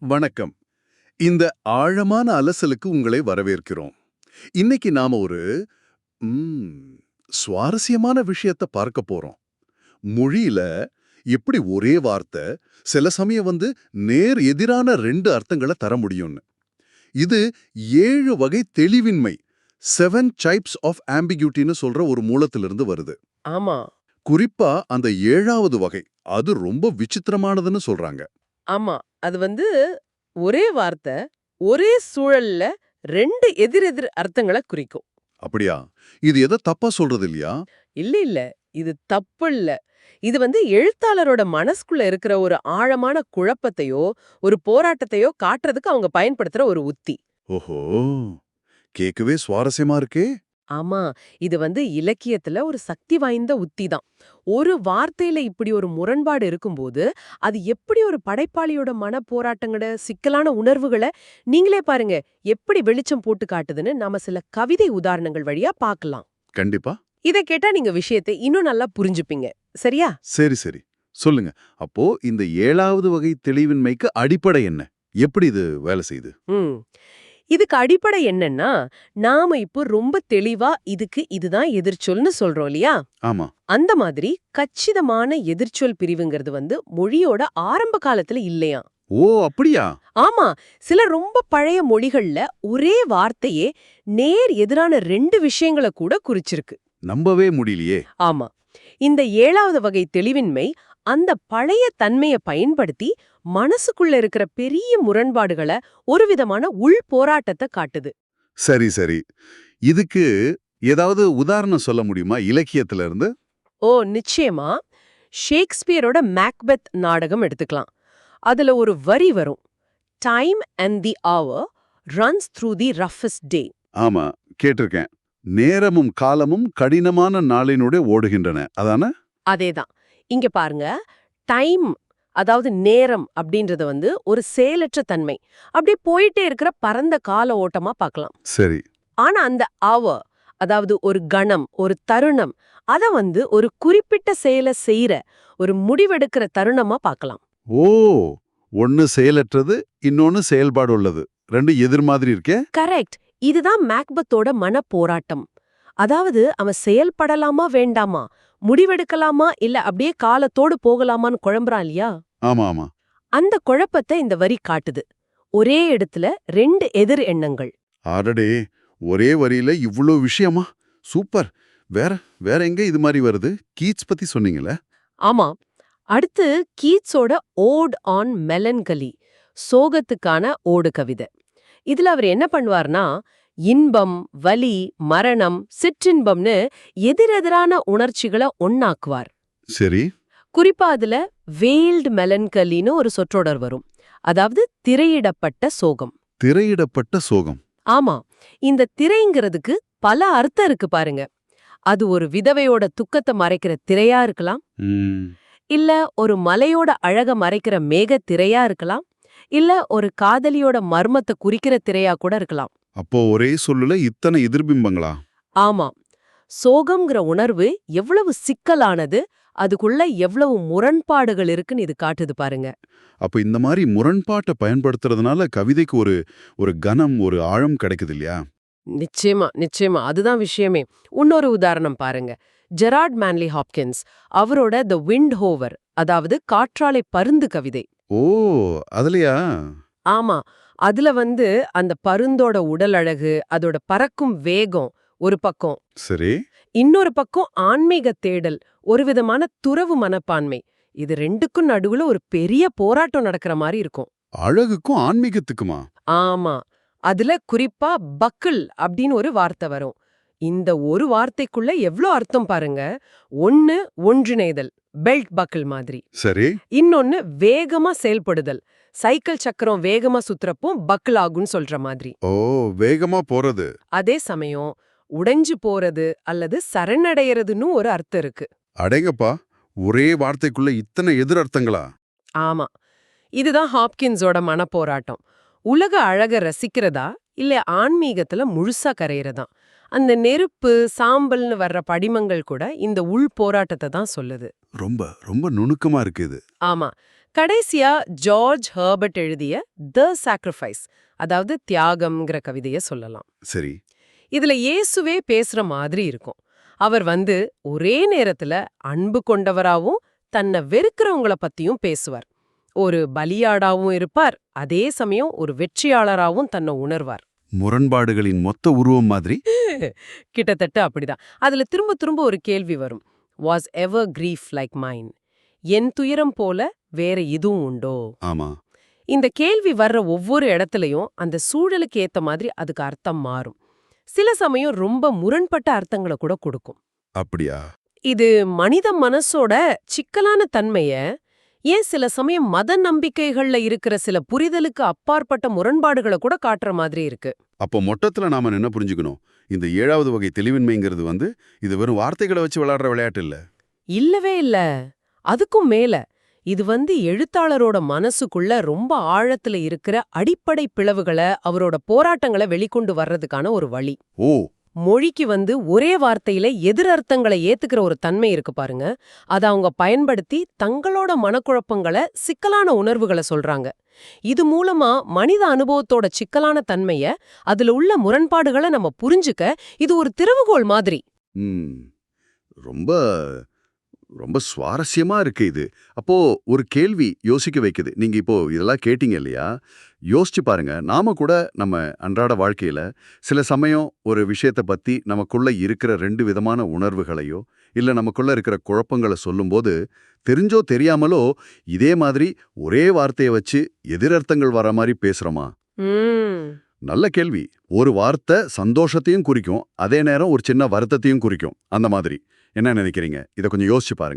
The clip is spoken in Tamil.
வணக்கம். இந்த ஆழமான அலசலுக்கு உங்களை வரவேற்கிறோம். இன்னைக்கு நாம ஒரு சுவாரஸ்யமான விஷயத்த பார்க்க போறோம். மொழியில எப்படி ஒரே வார்த்தை சில சமயம் நேர் எதிரான ரெண்டு அர்த்தங்களை தர முடியும்னு. இது 7 வகை தெளிவின்மை 7 types of ambiguityன்னு சொல்ற ஒரு மூலத்திலிருந்து வருது. ஆமா, குறிப்பா அந்த 7வது வகை அது ரொம்ப விசித்திரமானதுன்னு சொல்றாங்க. ஆமா. அது ஒரே வார்த்தை, ஒரே சூழல்ல 2 எதிரெதிர் அர்த்தங்கள குறிக்கும். அப்படியா? இது எதை தப்பா சொல்றது இல்லையா? இல்ல. இது தப்பில்ல. இது எழுத்தாளரோட மனசுக்குள்ள இருக்கிற ஒரு ஆழமான குழப்பத்தையோ, ஒரு போராட்டத்தையோ காட்டுறதுக்கு அவங்க பயன்படுத்துற ஒரு உத்தி. ஓஹோ! கேட்கவே சுவாரஸ்யமா இருக்கே! ஆமா, இது இலக்கியத்துல ஒரு சக்தி வாய்ந்த உத்தி தான். ஒரு வார்த்தையில இப்படி ஒரு முரண்பாடு இருக்கும்போது, அது எப்படி ஒரு படைப்பாளியோட மன போராட்டங்கள, சிக்கலான உணர்வுகள நீங்களே பாருங்க, எப்படி வெளிச்சம் போட்டு காட்டுதுன்னு நாம சில கவிதை உதாரணங்கள் வழியா பார்க்கலாம். கண்டிப்பா. இத கேட்டா நீங்க விஷயத்தை இன்னும் நல்லா புரிஞ்சுப்பீங்க. சரியா? சரி. சொல்லுங்க. அப்போ இந்த 7வது வகை தெளிவின்மைக்கு அடிப்படை என்ன? எப்படி இது வேலை செய்யுது? ம். இதுக்கு அடிப்படை என்னன்னா, நாம இப்போ ரொம்ப தெளிவா இதுதான் எதிர்ச்சொல்னு சொல்றோம் இல்லையா? ஆமா. அந்த மாதிரி கச்சிதமான எதிர்ச்சொல் பிரிவுங்கிறது மொழியோட ஆரம்ப காலத்துல இல்லையாம். ஓ! அப்படியா? ஆமா, சில ரொம்ப பழைய மொழிகள்ல ஒரே வார்த்தையே நேர் எதிரான 2 விஷயங்கள கூட குறிச்சிருக்கு. நம்பவே முடியலையே! ஆமா, இந்த 7வது வகை தெளிவின்மை அந்த பழைய தன்மைய பயன்படுத்தி மனசுக்குள்ள இருக்கிற பெரிய முரண்பாடுகள ஒரு விதமான உள் போராட்டத்தை காட்டுது. சரி. இதுக்கு ஏதாவது உதாரணம் சொல்ல முடியுமா இலக்கியத்துல இருந்து? ஓ, நிச்சயமா. ஷேக்ஸ்பியரோட மேக்பெத் நாடகம் எடுத்துக்கலாம். அதுல ஒரு வரி வரும், time and the hour runs through the roughest day. ஆமா, கேட்டிருக்கேன். நேரமும் காலமும் கடினமான நாளினூடே ஓடுகின்றன. அதானே? அதேதான். இங்க பாருங்க, டைம் அதாவது நேரம் அப்படின்றது ஒரு செயலற்ற தன்மை. அப்படியே போயிட்டே இருக்கிற பரந்த கால ஓட்டமா பார்க்கலாம். சரி. ஆனா அந்த hour அதாவது ஒரு கணம், ஒரு தருணம், அத ஒரு குறிப்பிட்ட செயலை செய்யற ஒரு முடிவெடுக்கிற தருணமா பார்க்கலாம். ஓ! ஒன்னு செயலற்றது, இன்னொன்னு செயல்பாடு உள்ளது. 2 எதிர் மாதிரி இருக்கே! கரெக்ட். இதுதான் மேக்பத்தோட மன போராட்டம். அதாவது அவன் செயல்படலாமா வேண்டாமா, முடிவெடுக்கலாமா இல்ல அப்படியே காலத்தோடு போகலாமான்னு குழம்புறான் இல்லையா? ஆமா. அந்த குழப்பத்தை இந்த வரி காட்டுது. ஒரே இடத்துல 2 எதிர் எண்ணங்கள். அடடே! ஒரே வரியில இவ்ளோ விஷயமா? சூப்பர்! வேற எங்க இது மாரி வருது? கீட்ஸ் பத்தி சொன்னீங்கல்ல? ஆமா. அடுத்து கீட்ஸோட ஓட் ஆன் மெலன்கலி, சோகத்துக்கான ஓடு கவிதை. இதுல அவர் என்ன பண்ணுவார்னா, இன்பம், வலி, மரணம், சிற்றின்பம்னு எதிரெதிரான உணர்ச்சிகளை ஒண்ணாக்குவார். சரி. குறிப்பா அதுல வெயில்டு மெலன்கலின்னு ஒரு சொற்றொடர் வரும். அதாவது திரையிடப்பட்ட சோகம். திரையிடப்பட்ட சோகம். ஆமா, இந்த திரைங்கிறதுக்கு பல அர்த்தம் இருக்கு பாருங்க. அது ஒரு விதவையோட துக்கத்தை மறைக்கிற திரையா இருக்கலாம், ம். இல்ல ஒரு மலையோட அழக மறைக்கிற மேகத் திரையா இருக்கலாம், இல்ல ஒரு காதலியோட மர்மத்தை குறிக்கிற திரையா கூட இருக்கலாம். அப்போ ஒரே சொல்லுல இத்தனை எதிர்பிம்பங்களா? ஆமா, சோகம்ங்கிற உணர்வு எவ்வளவு சிக்கலானது, அதுக்குள்ள எவ்வளவு முரண்பாடுகள் இருக்குன்னு இது காட்டுது பாருங்க. அப்ப இந்த மாதிரி முரண்பாட்டை பயன்படுத்துறதுனால கவிதைக்கு ஒரு கனம், ஒரு ஆழம் கிடைக்குது இல்லையா? நிச்சயமா. அதுதான் விஷயமே. இன்னொரு உதாரணம் பாருங்க. ஜெரார்ட் மேன்லி ஹாப்கின்ஸ் அவரோட த விண்ட் ஹோவர், அதாவது காற்றாலை பருந்து கவிதை. ஓ! அதுலயா? ஆமா, அதுல அந்த பருந்தோட உடல் அழகு, அதோட பறக்கும் வேகம் ஒரு பக்கம், சரி. இன்னொரு பக்கம் ஆன்மீக தேடல், ஒரு விதமான துறவு மனப்பான்மை. இது 2க்கும் நடுவுல ஒரு பெரிய போராட்டம் நடக்கிற மாதிரி இருக்கும். அழகுக்கும் ஆன்மீகத்துக்குமா? ஆமா, அதுல குறிப்பா பக்கிள் அப்படின்னு ஒரு வார்த்தை வரும். இந்த ஒரு வார்த்தைக்குள்ள எவ்ளோ அர்த்தம் பாருங்க. ஒன்னு ஒன்றிணைதல், பெல்ட் பக்கிள் மாதிரி. சரி. இன்னொன்னு வேகமா செயல்படுதல், சைக்கிள் சக்கரம் வேகமா சுத்துறப்போ பக்கிள் ஆகும்னு சொல்ற மாதிரி. ஓ! வேகமா போறது. அதே சமயம் உடைஞ்சு போறது அல்லது சரணடையறதுன்னு ஒரு அர்த்தம் இருக்கு. அடேங்கப்பா! ஒரே வார்த்தைக்குள்ள இத்தனை எதிர் அர்த்தங்களா? ஆமா, இதுதான் ஹாப்கின்ஸோட மனப்போராட்டம். உலக அழக ரசிக்கிறதா இல்ல ஆன்மீகத்துல முழுசா கரையிறதா? அந்த நெருப்பு, சாம்பல்னு வர்ற படிமங்கள் கூட இந்த உள் போராட்டத்தை தான் சொல்லுது. ரொம்ப நுணுக்கமா இருக்கு இது. ஆமா, கடைசியா ஜார்ஜ் ஹெர்பர்ட் எழுதிய தி சாக்ரிஃபைஸ், அதாவது தியாகம்ங்கிற கவிதைய சொல்லலாம். சரி. இதுல இயேசுவே பேசுற மாதிரி இருக்கும். அவர் ஒரே நேரத்துல அன்பு கொண்டவராவும் தன்னை வெறுக்கிறவங்கள பத்தியும் பேசுவார். ஒரு பலியாடாவும் இருப்பார், அதே சமயம் ஒரு வெற்றியாளராவும் தன்னை உணர்வார். முரண்பாடுகளின் மொத்த உருவம் மாதிரி. கிட்டத்தட்ட அப்படிதான். அதுல திரும்ப திரும்ப ஒரு கேள்வி வரும். வாஸ் எவர் கிரீஃப் லைக் மைன்? என் துயரம் போல வேற எதுவும் உண்டோ? ஆமா. இந்த கேள்வி வர்ற ஒவ்வொரு இடத்துலயும் அந்த சூழலுக்கு ஏத்த மாதிரி அதுக்கு அர்த்தம் மாறும். சில சமயம் ரொம்ப முரண்பட்ட அர்த்தங்களை கூட கொடுக்கும். அப்படியா? இது மனித மனசோட சிக்கலான தன்மைய, ஏன் சில சமயம் மத நம்பிக்கைகள்ல இருக்கிற சில புரிதலுக்கு அப்பாற்பட்ட முரண்பாடுகளை கூட காட்டுற மாதிரி இருக்கு. அப்போ மொத்தத்துல நாம என்ன புரிஞ்சுக்கணும்? இந்த 7வது வகை தெளிவின்மைங்கிறது இது வெறும் வார்த்தைகளை வச்சு விளையாடுற விளையாட்டு இல்ல. இல்லவே இல்ல. அதுக்கும் மேல இது எழுத்தாளரோட மனசுக்குள்ள ரொம்ப ஆழத்துல இருக்கிற அடிப்படை பிளவுகளை, அவரோட போராட்டங்களை வெளிக்கொண்டு வர்றதுக்கான ஒரு வழி. ஓ. மொழிக்கு ஒரே வார்த்தையில எதிர் அர்த்தங்களை ஏத்துக்கிற ஒரு தன்மை இருக்கு பாருங்க. அதை அவங்க பயன்படுத்தி தங்களோட மனக்குழப்பங்களை, சிக்கலான உணர்வுகளை சொல்றாங்க. இது மூலமா மனித அனுபவத்தோட சிக்கலான தன்மைய, அதுல உள்ள முரண்பாடுகளை நம்ம புரிஞ்சுக்க இது ஒரு திறவுகோல் மாதிரி. ரொம்ப ரொம்ப சுவாரஸ்யமா இருக்கு இது. அப்போ ஒரு கேள்வி யோசிக்க வைக்குது. நீங்க இப்போ இதெல்லாம் கேட்டீங்க இல்லையா? யோசிச்சு பாருங்க. நாம கூட நம்ம அன்றாட வாழ்க்கையில சில சமயம் ஒரு விஷயத்தை பத்தி நமக்குள்ள இருக்கிற 2 விதமான உணர்வுகளையோ, இல்ல நமக்குள்ள இருக்கிற குழப்பங்களை சொல்லும்போது, தெரிஞ்சோ தெரியாமலோ இதே மாதிரி ஒரே வார்த்தையை வச்சு எதிரர்த்தங்கள் வர மாதிரி பேசுறோமா? நல்ல கேள்வி. ஒரு வார்த்தை சந்தோஷத்தையும் குறிக்கும், அதே நேரம் ஒரு சின்ன வருத்தத்தையும் குறிக்கும். அந்த மாதிரி. என்ன நினைக்கிறீங்க? இதை கொஞ்சம் யோசிச்சு பாருங்க.